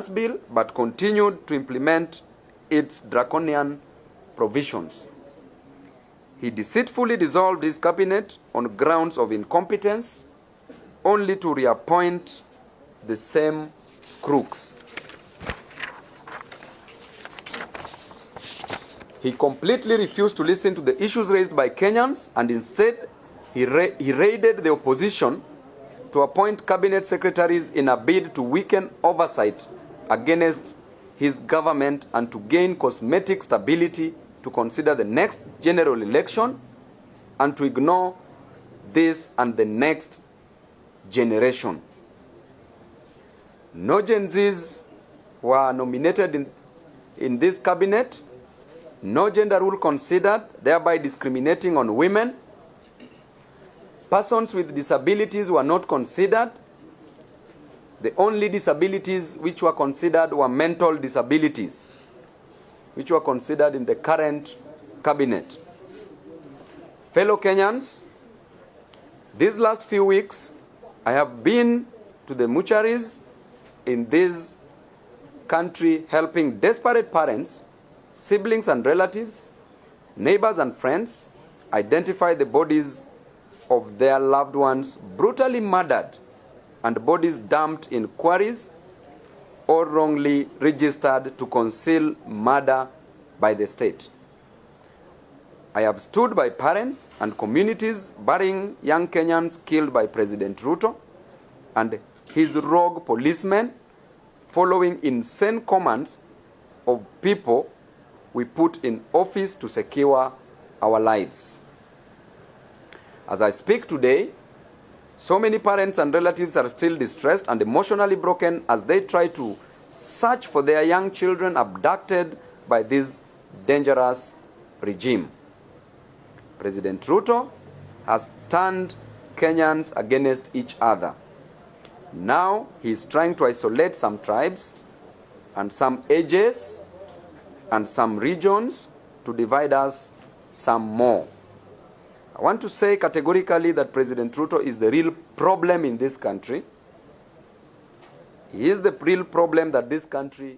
bill but continued to implement its draconian provisions. He deceitfully dissolved his cabinet on grounds of incompetence, only to reappoint the same crooks. He completely refused to listen to the issues raised by Kenyans, and instead he raided the opposition to appoint cabinet secretaries in a bid to weaken oversight against his government and to gain cosmetic stability, to consider the next general election and to ignore this and the next generation. No Gen Zs were nominated in this cabinet. No gender rule considered, thereby discriminating on women. Persons with disabilities were not considered. The only disabilities which were considered were mental disabilities, which were considered in the current cabinet. Fellow Kenyans, these last few weeks, I have been to the mortuaries in this country helping desperate parents, siblings and relatives, neighbors and friends identify the bodies of their loved ones brutally murdered and bodies dumped in quarries or wrongly registered to conceal murder by the state. I have stood by parents and communities burying young Kenyans killed by President Ruto and his rogue policemen, following insane commands of people we put in office to secure our lives. As I speak today, so many parents and relatives are still distressed and emotionally broken as they try to search for their young children abducted by this dangerous regime. President Ruto has turned Kenyans against each other. Now he is trying to isolate some tribes and some ages and some regions to divide us some more. I want to say categorically that President Ruto is the real problem in this country. He is the real problem that this country